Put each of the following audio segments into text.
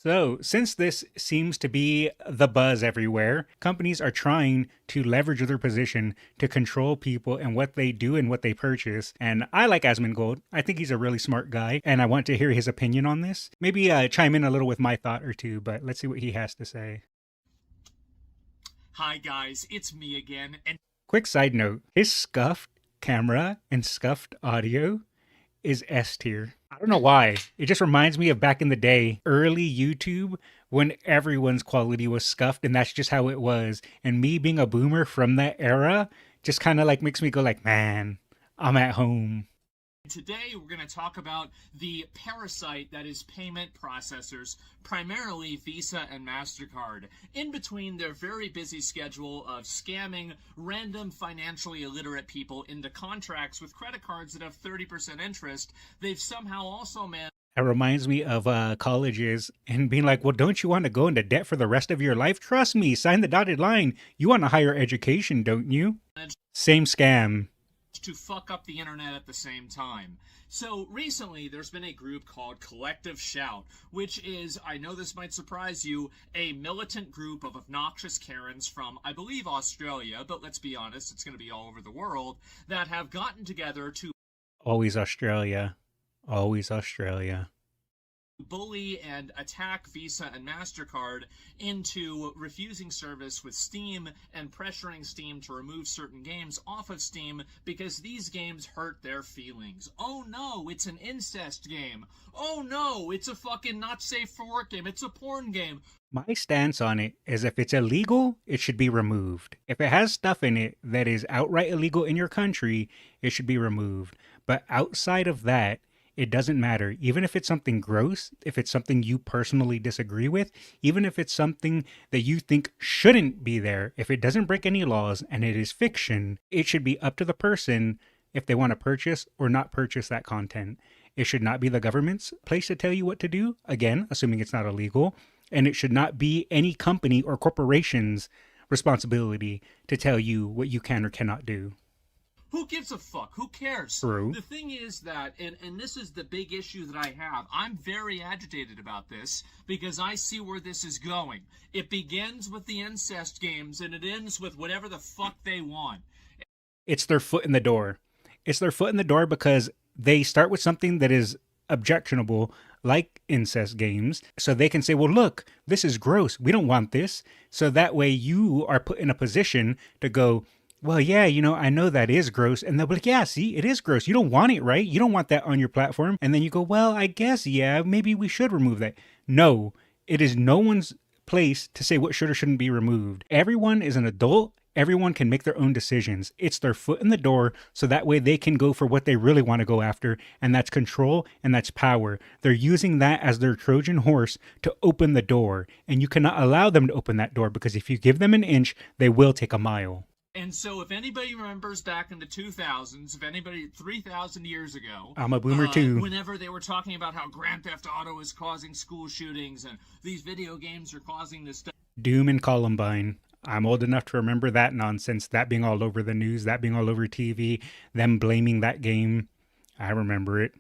So, since this seems to be the buzz everywhere, companies are trying to leverage their position to control people and what they do and what they purchase. And I like Asmongold. I think he's a really smart guy, and I want to hear his opinion on this. Maybe chime in a little with my thought or two, but let's see what he has to say. Hi guys, it's me again, and Quick side note, his scuffed camera and scuffed audio is S tier. I don't know why. It just reminds me of back in the day, early YouTube, when everyone's quality was scuffed and that's just how it was. And me being a boomer from that era just kind of like makes me go like, man, I'm at home. today we're going to talk about the parasite that is payment processors, primarily Visa and MasterCard, in between their very busy schedule of scamming random financially illiterate people into contracts with credit cards that have 30% interest. They've somehow also managed It reminds me of colleges and being like, well, don't you want to go into debt for the rest of your life? Trust me, sign the dotted line. You want a higher education, don't you? Same scam. to fuck up the internet at the same time. So recently, there's been a group called Collective Shout, which is, I know this might surprise you, a militant group of obnoxious Karens from, I believe, Australia, but let's be honest, it's going to be all over the world, that have gotten together to Always Australia. Always Australia. bully and attack Visa and MasterCard into refusing service with Steam and pressuring Steam to remove certain games off of Steam because these games hurt their feelings. Oh no, it's an incest game. Oh no, it's a fucking not safe for work game. It's a porn game. My stance on it is if it's illegal, it should be removed. If it has stuff in it that is outright illegal in your country, it should be removed. But outside of that, it doesn't matter. Even if it's something gross, if it's something you personally disagree with, even if it's something that you think shouldn't be there, if it doesn't break any laws and it is fiction, it should be up to the person if they want to purchase or not purchase that content. It should not be the government's place to tell you what to do, again, assuming it's not illegal. And it should not be any company or corporation's responsibility to tell you what you can or cannot do. Who gives a fuck? Who cares? True. The thing is that, and this is the big issue that I have, I'm very agitated about this because I see where this is going. It begins with the incest games and it ends with whatever the fuck they want. It's their foot in the door. It's their foot in the door because they start with something that is objectionable, like incest games, so they can say, well, look, this is gross. We don't want this. So that way you are put in a position to go, well, yeah, I know that is gross. And they'll be like, yeah, see, it is gross. You don't want it, right? You don't want that on your platform. And then you go, well, I guess, yeah, maybe we should remove that. No, it is no one's place to say what should or shouldn't be removed. Everyone is an adult. Everyone can make their own decisions. It's their foot in the door, so that way they can go for what they really want to go after, and that's control and that's power. They're using that as their Trojan horse to open the door, and you cannot allow them to open that door because if you give them an inch, they will take a mile. And so if anybody remembers back in the 2000s, if anybody 3,000 years ago, I'm a boomer too. Whenever they were talking about how Grand Theft Auto is causing school shootings and these video games are causing this stuff. Doom and Columbine. I'm old enough to remember that nonsense, that being all over the news, that being all over TV, them blaming that game. I remember it.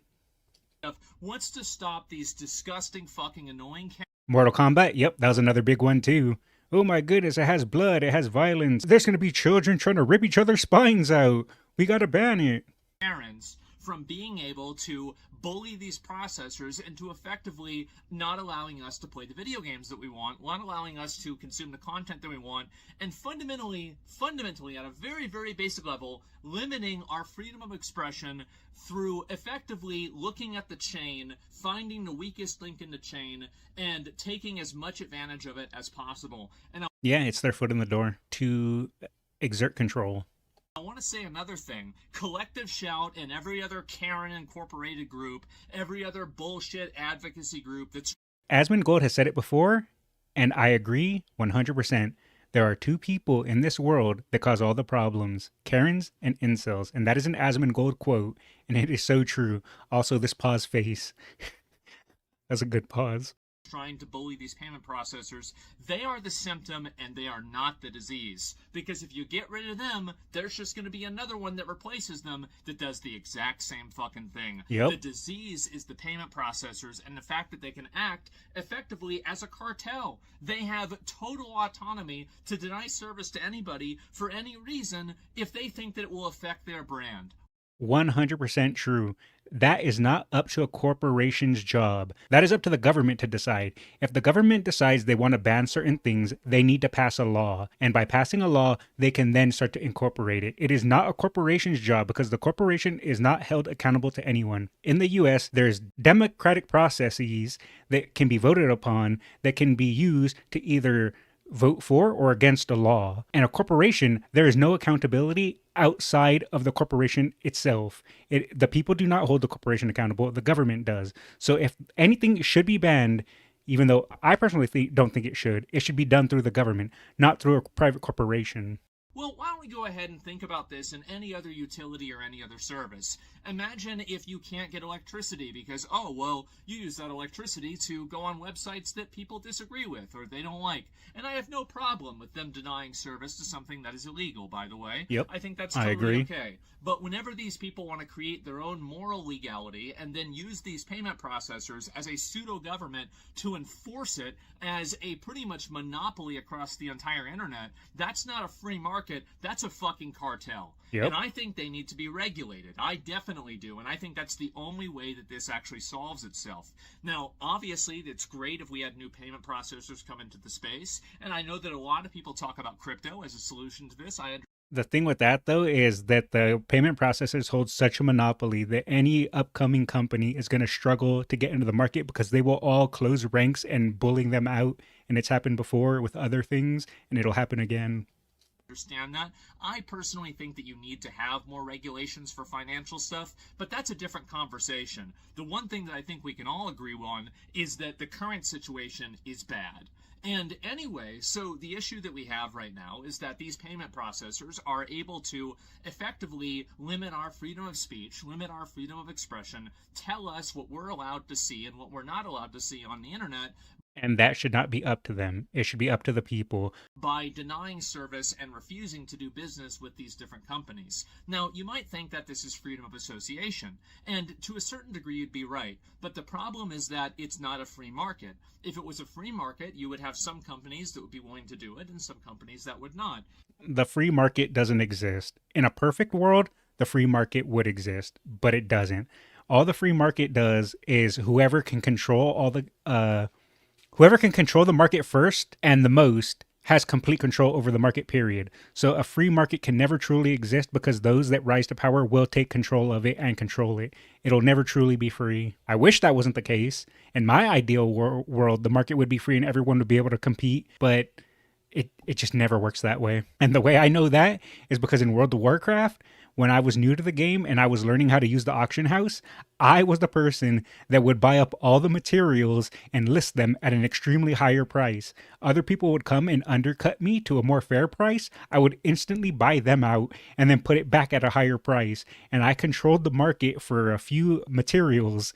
Wants to stop these disgusting fucking annoying Mortal Kombat, yep, that was another big one too. Oh my goodness, it has blood, it has violence. There's gonna be children trying to rip each other's spines out. We gotta ban it. Parents from being able to bully these processors into effectively not allowing us to play the video games that we want, not allowing us to consume the content that we want, and fundamentally, at a very, very basic level, limiting our freedom of expression through effectively looking at the chain, finding the weakest link in the chain, and taking as much advantage of it as possible. And yeah, it's their foot in the door to exert control. I want to say another thing. Collective Shout and every other Karen Incorporated group, every other bullshit advocacy group that's... Asmongold has said it before, and I agree 100%. There are two people in this world that cause all the problems, Karens and incels, and that is an Asmongold quote, and it is so true. Also, this pause face. That's a good pause. trying to bully these payment processors, they are the symptom and they are not the disease. Because if you get rid of them, there's just going to be another one that replaces them that does the exact same fucking thing. Yep. The disease is the payment processors and the fact that they can act effectively as a cartel. They have total autonomy to deny service to anybody for any reason if they think that it will affect their brand. 100% true. That is not up to a corporation's job. That is up to the government to decide. If the government decides they want to ban certain things, they need to pass a law. And by passing a law, they can then start to incorporate it. It is not a corporation's job because the corporation is not held accountable to anyone. In the US, there's democratic processes that can be voted upon that can be used to either vote for or against a law. And a corporation, there is no accountability outside of the corporation itself. The people do not hold the corporation accountable, the government does. So if anything should be banned, even though I personally don't think it should be done through the government, not through a private corporation. Well, why don't we go ahead and think about this in any other utility or any other service? Imagine if you can't get electricity because, oh, well, you use that electricity to go on websites that people disagree with or they don't like. And I have no problem with them denying service to something that is illegal, by the way. Yep, I think that's I totally agree. okay. But whenever these people want to create their own moral legality and then use these payment processors as a pseudo-government to enforce it as a pretty much monopoly across the entire internet, that's not a free market, that's a fucking cartel. Yep. And I think they need to be regulated. I definitely do. And I think that's the only way that this actually solves itself. Now, obviously, it's great if we had new payment processors come into the space. And I know that a lot of people talk about crypto as a solution to this. The thing with that, though, is that the payment processors hold such a monopoly that any upcoming company is going to struggle to get into the market because they will all close ranks and bullying them out. And it's happened before with other things, and it'll happen again. Understand that. I personally think that you need to have more regulations for financial stuff, but that's a different conversation. The one thing that I think we can all agree on is that the current situation is bad. And anyway, so the issue that we have right now is that these payment processors are able to effectively limit our freedom of speech, limit our freedom of expression, tell us what we're allowed to see and what we're not allowed to see on the internet. And that should not be up to them. It should be up to the people. By denying service and refusing to do business with these different companies. Now, you might think that this is freedom of association, and to a certain degree you'd be right, but the problem is that it's not a free market. If it was a free market, you would have some companies that would be willing to do it and some companies that would not. The free market doesn't exist. In a perfect world, the free market would exist, but it doesn't. All the free market does is whoever can control the market first and the most has complete control over the market, period. So a free market can never truly exist because those that rise to power will take control of it and control it. It'll never truly be free. I wish that wasn't the case. In my ideal world, the market would be free and everyone would be able to compete, but it just never works that way. And the way I know that is because in World of Warcraft, when I was new to the game and I was learning how to use the auction house, I was the person that would buy up all the materials and list them at an extremely higher price. Other people would come and undercut me to a more fair price. I would instantly buy them out and then put it back at a higher price. And I controlled the market for a few materials,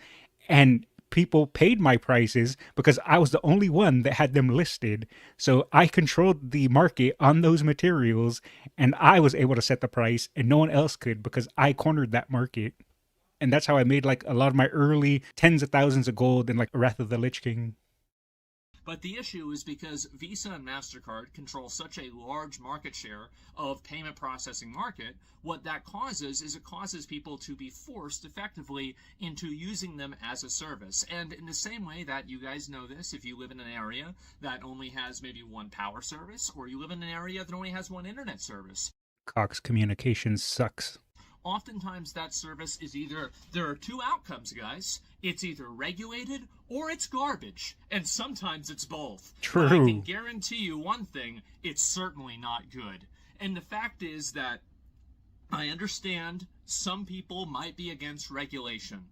and people paid my prices because I was the only one that had them listed. So I controlled the market on those materials and I was able to set the price and no one else could because I cornered that market. And that's how I made like a lot of my early tens of thousands of gold in like Wrath of the Lich King. But the issue is because Visa and MasterCard control such a large market share of payment processing market, what that causes is it causes people to be forced effectively into using them as a service. And in the same way that you guys know this, if you live in an area that only has maybe one power service, or you live in an area that only has one internet service. Cox Communications sucks. Oftentimes that service is there are two outcomes, guys. It's either regulated or it's garbage. And sometimes it's both. True. But I can guarantee you one thing, it's certainly not good. And the fact is that I understand some people might be against regulation.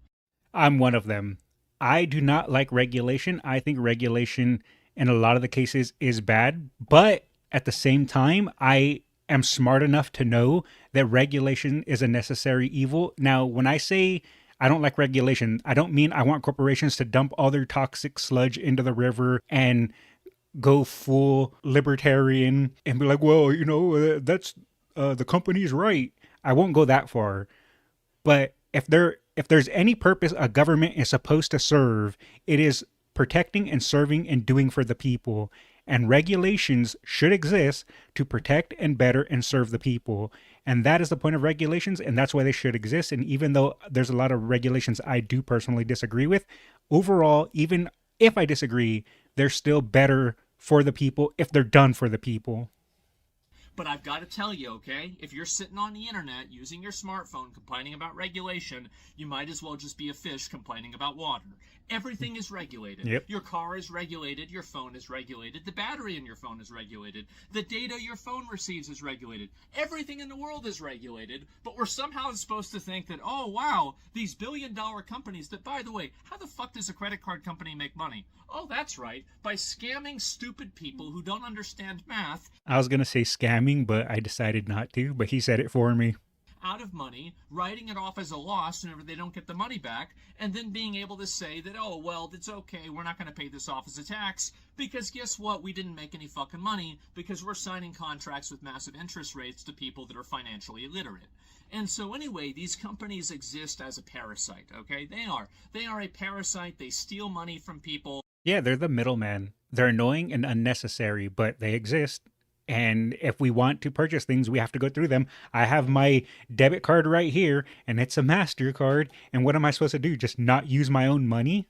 I'm one of them. I do not like regulation. I think regulation in a lot of the cases is bad. But at the same time, I am smart enough to know that regulation is a necessary evil. Now, when I say I don't like regulation. I don't mean I want corporations to dump all their toxic sludge into the river and go full libertarian and be like, well, that's the company's right. I won't go that far. But if there's any purpose a government is supposed to serve, it is protecting and serving and doing for the people. And regulations should exist to protect and better and serve the people. And that is the point of regulations, and that's why they should exist. And even though there's a lot of regulations I do personally disagree with, overall, even if I disagree, they're still better for the people if they're done for the people. But I've got to tell you, okay, if you're sitting on the internet using your smartphone complaining about regulation, you might as well just be a fish complaining about water. Everything is regulated. Yep. Your car is regulated, your phone is regulated, the battery in your phone is regulated, the data your phone receives is regulated. Everything in the world is regulated, but we're somehow supposed to think that, oh, wow, these billion-dollar companies that, by the way, how the fuck does a credit card company make money? Oh, that's right, by scamming stupid people who don't understand math. I was going to say scamming, but I decided not to, but he said it for me. Out of money, writing it off as a loss whenever they don't get the money back, and then being able to say that, oh, well, it's okay, we're not going to pay this off as a tax, because guess what? We didn't make any fucking money because we're signing contracts with massive interest rates to people that are financially illiterate. And so anyway, these companies exist as a parasite, okay? They are a parasite. They steal money from people. Yeah, they're the middleman. They're annoying and unnecessary, but they exist. And if we want to purchase things, we have to go through them. I have my debit card right here, and it's a MasterCard. And what am I supposed to do? Just not use my own money?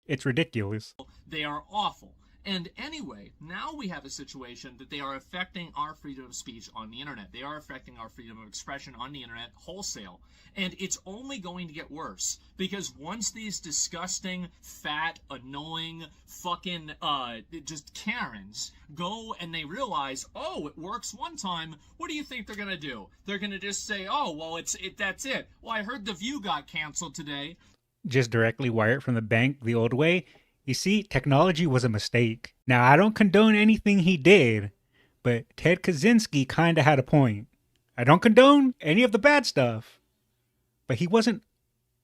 It's ridiculous. They are awful. And anyway, now we have a situation that they are affecting our freedom of speech on the internet. They are affecting our freedom of expression on the internet wholesale. And it's only going to get worse. Because once these disgusting, fat, annoying, fucking, just Karens go and they realize, oh, it works one time, what do you think they're going to do? They're going to just say, oh, well, that's it. Well, I heard The View got canceled today. Just directly wire it from the bank the old way. You see, technology was a mistake. Now, I don't condone anything he did, but Ted Kaczynski kind of had a point. I don't condone any of the bad stuff, but he wasn't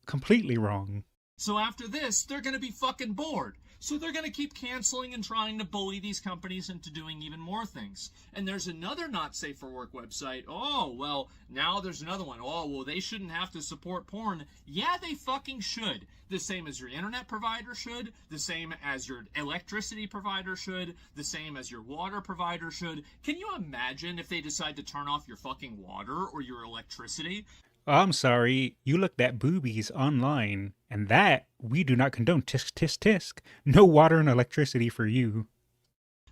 completely wrong. So after this, they're going to be fucking bored. So they're going to keep canceling and trying to bully these companies into doing even more things. And there's another not safe for work website. Oh, well, now there's another one. Oh, well, they shouldn't have to support porn. Yeah, they fucking should. The same as your internet provider should. The same as your electricity provider should. The same as your water provider should. Can you imagine if they decide to turn off your fucking water or your electricity? Oh, I'm sorry, you looked at boobies online, and that we do not condone. Tisk, tisk, tisk. No water and electricity for you.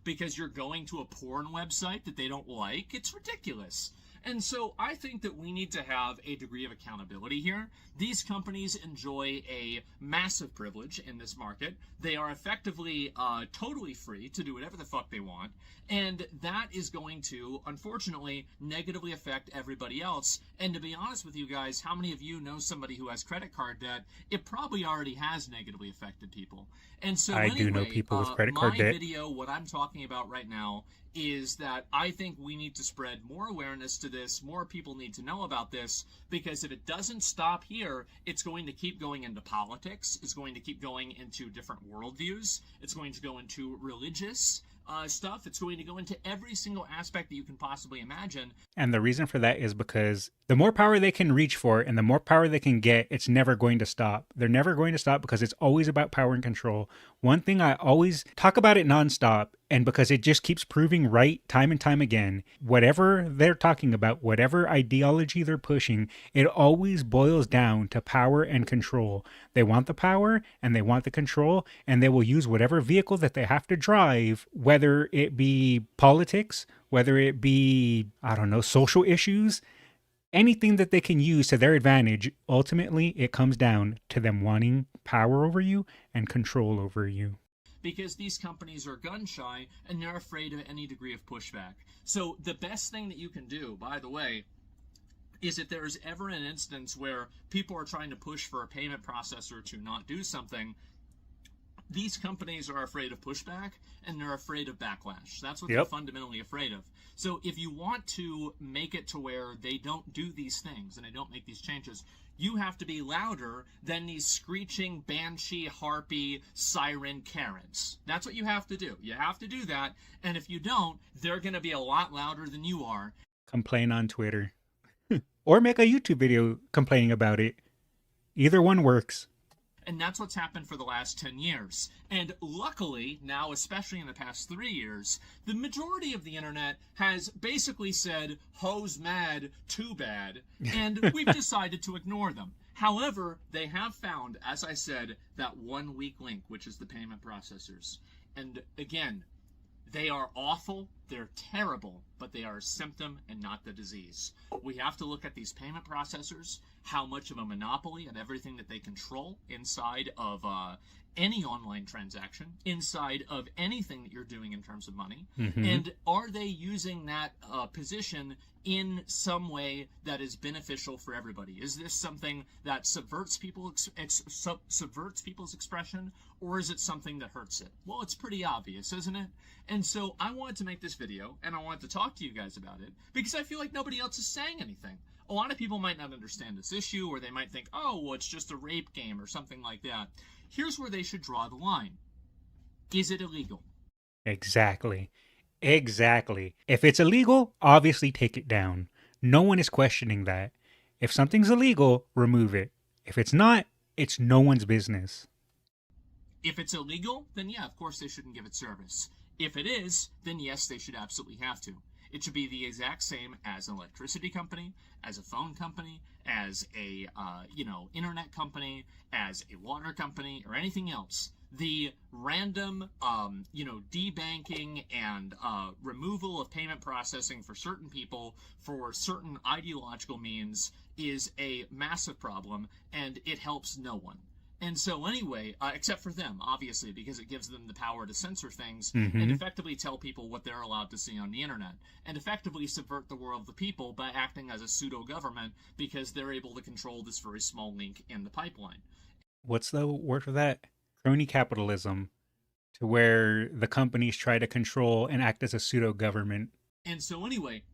Because you're going to a porn website that they don't like? It's ridiculous. And so I think that we need to have a degree of accountability here. These companies enjoy a massive privilege in this market. They are effectively totally free to do whatever the fuck they want. And that is going to, unfortunately, negatively affect everybody else. And to be honest with you guys, how many of you know somebody who has credit card debt? It probably already has negatively affected people. And so I do know people with credit card debt. My video, what I'm talking about right now, is that I think we need to spread more awareness to this. More people need to know about this, because if it doesn't stop here, it's going to keep going into politics. It's going to keep going into different worldviews. It's going to go into religious stuff. It's going to go into every single aspect that you can possibly imagine. And the reason for that is because the more power they can reach for and the more power they can get, it's never going to stop. They're never going to stop because it's always about power and control. One thing I always talk about it nonstop, and because it just keeps proving right time and time again, whatever they're talking about, whatever ideology they're pushing, it always boils down to power and control. They want the power and they want the control, and they will use whatever vehicle that they have to drive, whether it be politics, whether it be, I don't know, social issues, anything that they can use to their advantage. Ultimately, it comes down to them wanting power over you and control over you. Because these companies are gun shy and they're afraid of any degree of pushback. So the best thing that you can do, by the way, is if there's ever an instance where people are trying to push for a payment processor to not do something, these companies are afraid of pushback and they're afraid of backlash. That's what they're fundamentally afraid of. So if you want to make it to where they don't do these things and they don't make these changes, You have to be louder than these screeching banshee, harpy, siren Karens. That's what you have to do. You have to do that, and if you don't, they're going to be a lot louder than you are. Complain on Twitter. Or make a YouTube video complaining about it. Either one works. And that's what's happened for the last 10 years. And luckily, now, especially in the past 3 years, the majority of the internet has basically said, hoes mad, too bad, and we've decided to ignore them. However, they have found, as I said, that one weak link, which is the payment processors. And again, they are awful, they're terrible, but they are a symptom and not the disease. We have to look at these payment processors, how much of a monopoly and everything that they control inside of any online transaction, inside of anything that you're doing in terms of money, and are they using that position in some way that is beneficial for everybody? Is this something that subverts people's expression, or is it something that hurts it? Well, it's pretty obvious, isn't it? And so I wanted to make this video, and I wanted to talk to you guys about it, because I feel like nobody else is saying anything. A lot of people might not understand this issue, or they might think, oh, well, it's just a rape game or something like that. Here's where they should draw the line. Is it illegal? Exactly. Exactly. If it's illegal, obviously take it down. No one is questioning that. If something's illegal, remove it. If it's not, it's no one's business. If it's illegal, then yeah, of course they shouldn't give it service. If it is, then yes, they should absolutely have to. It should be the exact same as an electricity company, as a phone company, as a internet company, as a water company, or anything else. The random, debanking and removal of payment processing for certain people for certain ideological means is a massive problem, and it helps no one. And so anyway, except for them, obviously, because it gives them the power to censor things and effectively tell people what they're allowed to see on the internet, and effectively subvert the will of the people by acting as a pseudo-government because they're able to control this very small link in the pipeline. What's the word for that? Crony capitalism, to where the companies try to control and act as a pseudo-government. And so anyway,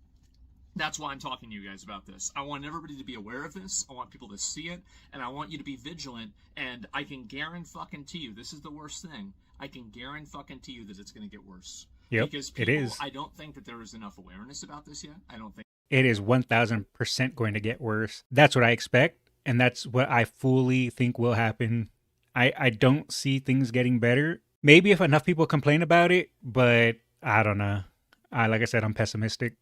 that's why I'm talking to you guys about this. I want everybody to be aware of this. I want people to see it, and I want you to be vigilant. And I can guarantee you, this is the worst thing. I can guarantee you that it's going to get worse. Yep, because it is. I don't think that there is enough awareness about this yet. I don't think it is 1000% going to get worse. That's what I expect, and that's what I fully think will happen. I don't see things getting better. Maybe if enough people complain about it, but I don't know. Like I said, I'm pessimistic.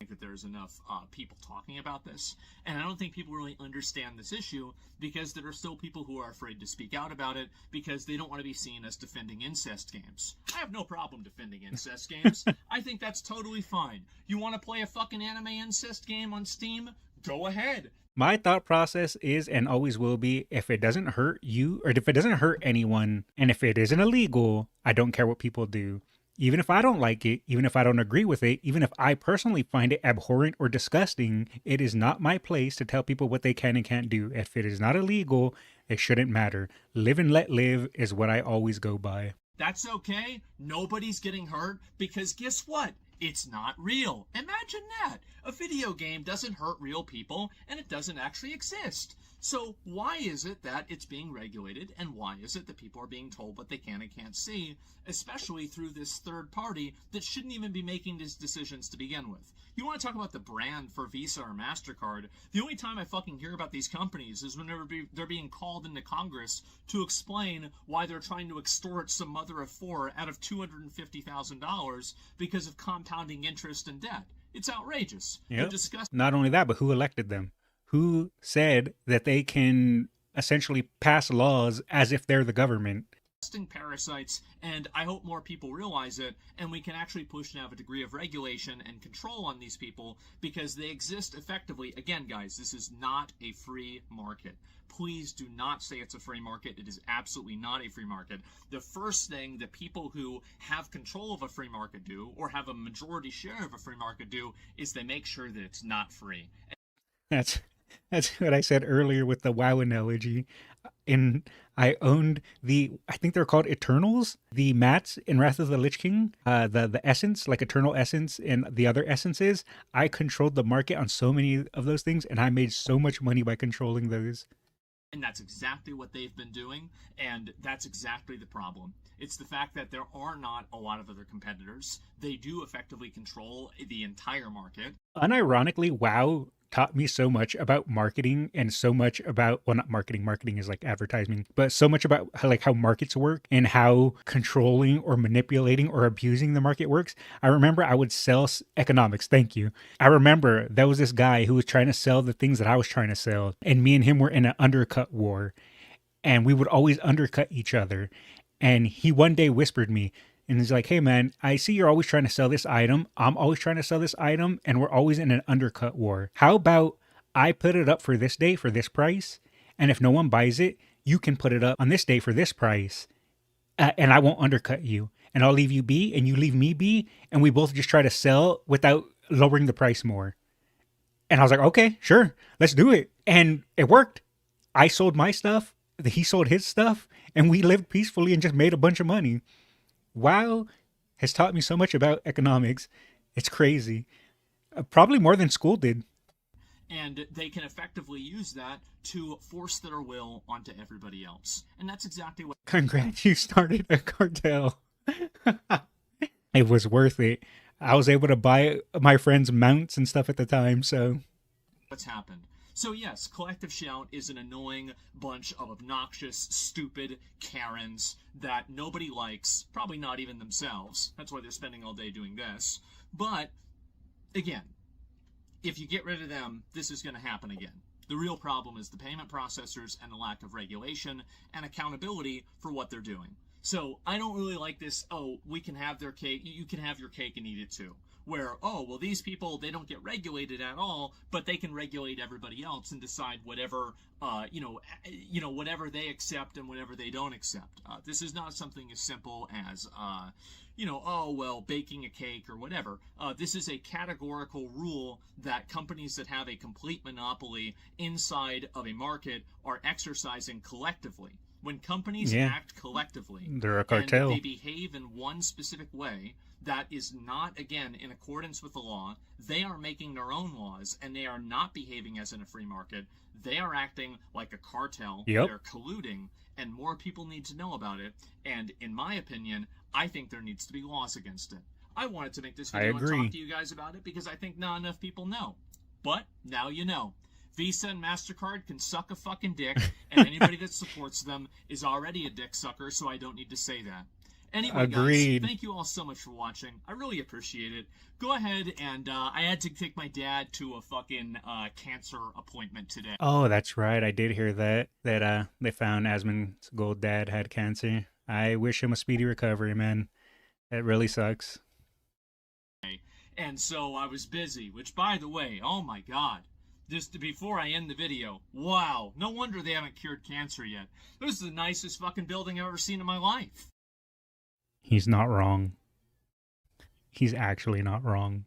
That there's enough people talking about this, and I don't think people really understand this issue because there are still people who are afraid to speak out about it because they don't want to be seen as defending incest games. I have no problem defending incest games. I think that's totally fine. You want to play a fucking anime incest game on Steam? Go ahead. My thought process is and always will be, if it doesn't hurt you or if it doesn't hurt anyone, and if it isn't illegal, I don't care what people do. Even if I don't like it, even if I don't agree with it, even if I personally find it abhorrent or disgusting, it is not my place to tell people what they can and can't do. If it is not illegal, it shouldn't matter. Live and let live is what I always go by. That's okay. Nobody's getting hurt because guess what? It's not real. Imagine that. A video game doesn't hurt real people and it doesn't actually exist. So why is it that it's being regulated, and why is it that people are being told what they can and can't see, especially through this third party that shouldn't even be making these decisions to begin with? You want to talk about the brand for Visa or MasterCard, the only time I fucking hear about these companies is whenever they're being called into Congress to explain why they're trying to extort some mother of four out of $250,000 because of compounding interest and debt. It's outrageous. Yep. Disgusting. Not only that, but who elected them? Who said that they can essentially pass laws as if they're the government? Parasites, and I hope more people realize it, and we can actually push now a degree of regulation and control on these people because they exist effectively. Again, guys, this is not a free market. Please do not say it's a free market. It is absolutely not a free market. The first thing that people who have control of a free market do, or have a majority share of a free market do, is they make sure that it's not free. That's what I said earlier with the WoW analogy. And I owned I think they're called Eternals, the mats in Wrath of the Lich King, the essence, like Eternal Essence and the other essences. I controlled the market on so many of those things, and I made so much money by controlling those. And that's exactly what they've been doing, and that's exactly the problem. It's the fact that there are not a lot of other competitors. They do effectively control the entire market. Unironically, WoW taught me so much about marketing and so much about, well, not marketing, marketing is like advertising, but so much about how markets work and how controlling or manipulating or abusing the market works. I remember I would sell economics. Thank you. I remember there was this guy who was trying to sell the things that I was trying to sell, and me and him were in an undercut war, and we would always undercut each other. And he one day whispered me, and he's like, "Hey man, I see you're always trying to sell this item. I'm always trying to sell this item, and we're always in an undercut war. How about I put it up for this day for this price, and if no one buys it, you can put it up on this day for this price, and I won't undercut you, and I'll leave you be, and you leave me be, and we both just try to sell without lowering the price more." And I was like, "Okay, sure, let's do it," and it worked. I sold my stuff, he sold his stuff, and we lived peacefully and just made a bunch of money. WoW has taught me so much about economics. It's crazy. Probably more than school did. And they can effectively use that to force their will onto everybody else. And that's exactly what Congrats, you started a cartel. It was worth it. I was able to buy my friends mounts and stuff at the time, so what's happened. So yes, Collective Shout is an annoying bunch of obnoxious, stupid Karens that nobody likes, probably not even themselves. That's why they're spending all day doing this. But, again, if you get rid of them, this is going to happen again. The real problem is the payment processors and the lack of regulation and accountability for what they're doing. So I don't really like this, oh, we can have their cake, you can have your cake and eat it too. Where, oh, well, these people, they don't get regulated at all, but they can regulate everybody else and decide whatever, whatever they accept and whatever they don't accept. This is not something as simple as, oh, well, baking a cake or whatever. This is a categorical rule that companies that have a complete monopoly inside of a market are exercising collectively. When companies act collectively, they're a cartel. And they behave in one specific way that is not, again, in accordance with the law, they are making their own laws, and they are not behaving as in a free market. They are acting like a cartel. Yep. They're colluding, and more people need to know about it. And in my opinion, I think there needs to be laws against it. I wanted to make this video and talk to you guys about it because I think not enough people know. But now you know. Visa and MasterCard can suck a fucking dick, and anybody that supports them is already a dick sucker, so I don't need to say that. Anyway, guys, thank you all so much for watching. I really appreciate it. Go ahead, and I had to take my dad to a fucking cancer appointment today. Oh, that's right. I did hear that they found Asmongold dad had cancer. I wish him a speedy recovery, man. It really sucks. And so I was busy, which, by the way, oh my god. Just before I end the video, wow, no wonder they haven't cured cancer yet. This is the nicest fucking building I've ever seen in my life. He's not wrong. He's actually not wrong.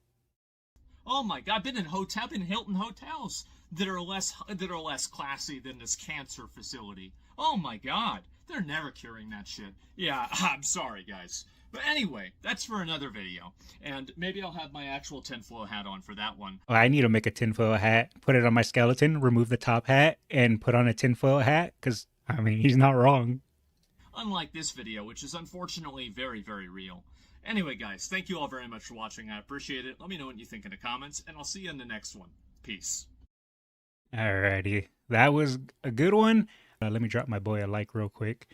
Oh my god, I've been in Hilton hotels that are less classy than this cancer facility. Oh my god, they're never curing that shit. Yeah, I'm sorry guys. But anyway, that's for another video. And maybe I'll have my actual tinfoil hat on for that one. Well, I need to make a tinfoil hat, put it on my skeleton, remove the top hat, and put on a tinfoil hat, because, I mean, he's not wrong. Unlike this video, which is unfortunately very, very real. Anyway, guys, thank you all very much for watching. I appreciate it. Let me know what you think in the comments, and I'll see you in the next one. Peace. Alrighty. That was a good one. Let me drop my boy a like real quick.